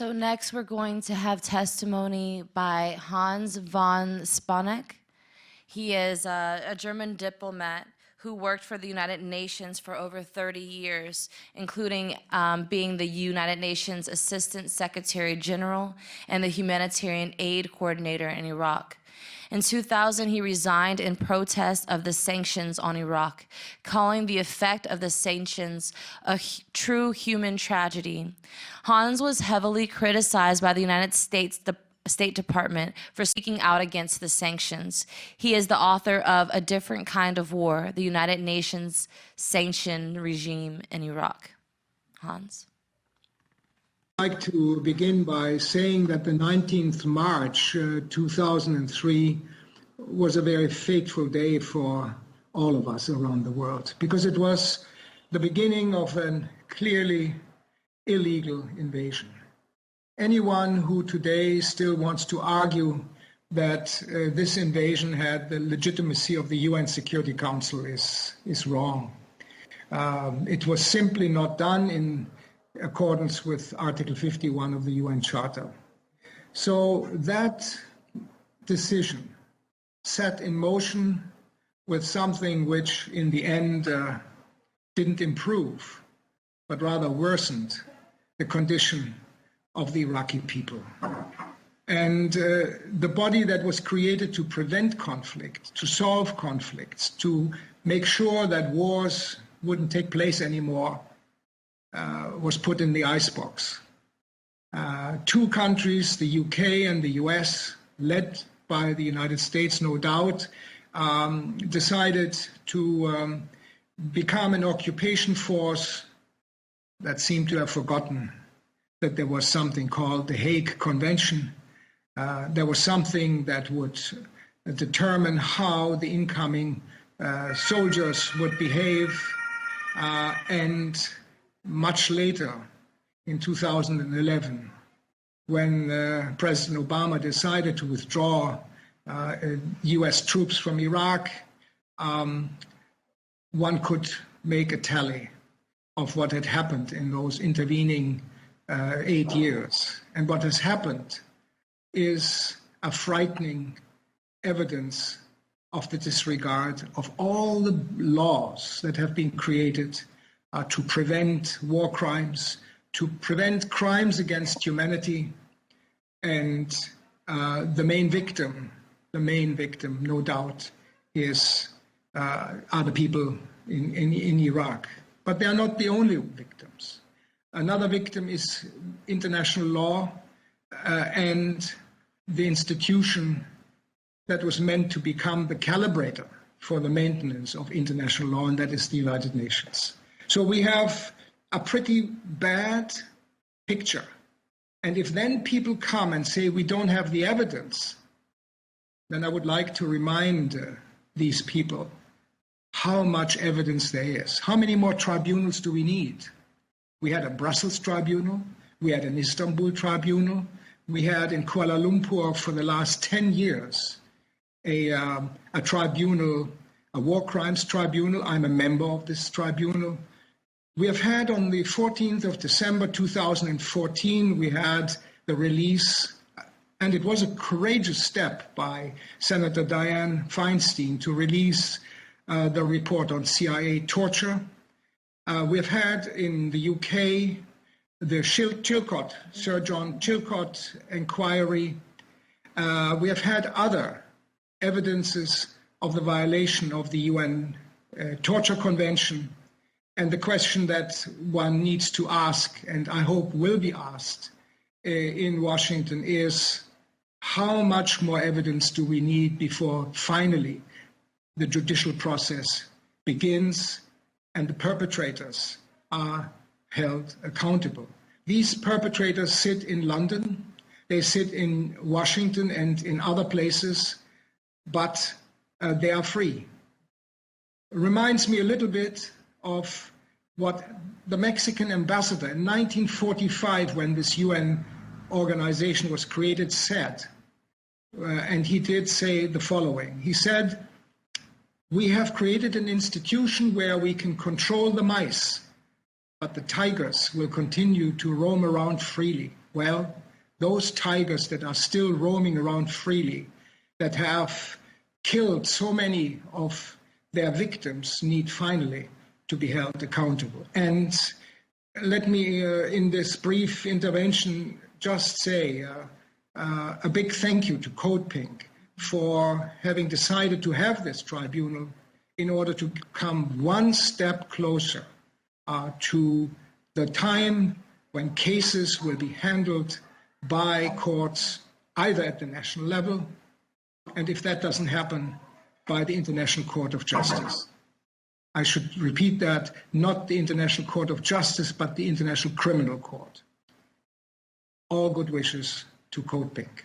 So next we're going to have testimony by Hans von Sponeck. He is a German diplomat who worked for the United Nations for over 30 years, including being the United Nations Assistant Secretary General and the Humanitarian Aid Coordinator in Iraq. In 2000, he resigned in protest of the sanctions on Iraq, calling the effect of the sanctions a true human tragedy. Hans was heavily criticized by the United States State Department for speaking out against the sanctions. He is the author of A Different Kind of War, the United Nations Sanction Regime in Iraq. Hans? I'd like to begin by saying that the 19th March 2003 was a very fateful day for all of us around the world, because it was the beginning of a clearly illegal invasion. Anyone who today still wants to argue that this invasion had the legitimacy of the UN Security Council is wrong. It was simply not done in accordance with Article 51 of the UN Charter. So that decision set in motion with something which in the end didn't improve, but rather worsened the condition of the Iraqi people. And the body that was created to prevent conflict, to solve conflicts, to make sure that wars wouldn't take place anymore, was put in the icebox. Two countries, the UK and the US, led by the United States, no doubt, decided to become an occupation force that seemed to have forgotten that there was something called the Hague Convention. There was something that would determine how the incoming soldiers would behave, and much later, in 2011, when President Obama decided to withdraw US troops from Iraq, one could make a tally of what had happened in those intervening 8 years. And what has happened is a frightening evidence of the disregard of all the laws that have been created to prevent war crimes, to prevent crimes against humanity. And the main victim, no doubt, are the people in Iraq. But they are not the only victims. Another victim is international law and the institution that was meant to become the calibrator for the maintenance of international law, and that is the United Nations. So we have a pretty bad picture. And if then people come and say we don't have the evidence, then I would like to remind these people how much evidence there is. How many more tribunals do we need? We had a Brussels tribunal, we had an Istanbul tribunal, we had in Kuala Lumpur for the last 10 years a tribunal, a war crimes tribunal. I'm a member of this tribunal. We have had on the 14th of December 2014, we had the release, and it was a courageous step by Senator Dianne Feinstein to release the report on CIA torture. We have had in the UK the Chilcot, Sir John Chilcot inquiry. We have had other evidences of the violation of the UN Torture Convention. And the question that one needs to ask, and I hope will be asked in Washington, is how much more evidence do we need before finally the judicial process begins and the perpetrators are held accountable? These perpetrators sit in London, they sit in Washington and in other places, but they are free. It reminds me a little bit of what the Mexican ambassador in 1945, when this UN organization was created, said. And he did say the following. He said, "We have created an institution where we can control the mice, but the tigers will continue to roam around freely." Well, those tigers that are still roaming around freely, that have killed so many of their victims, need finally to be held accountable. And let me, in this brief intervention, just say a big thank you to CODEPINK for having decided to have this tribunal in order to come one step closer to the time when cases will be handled by courts either at the national level, and if that doesn't happen, by the International Court of Justice. I should repeat that, not the International Court of Justice, but the International Criminal Court. All good wishes to CODEPINK.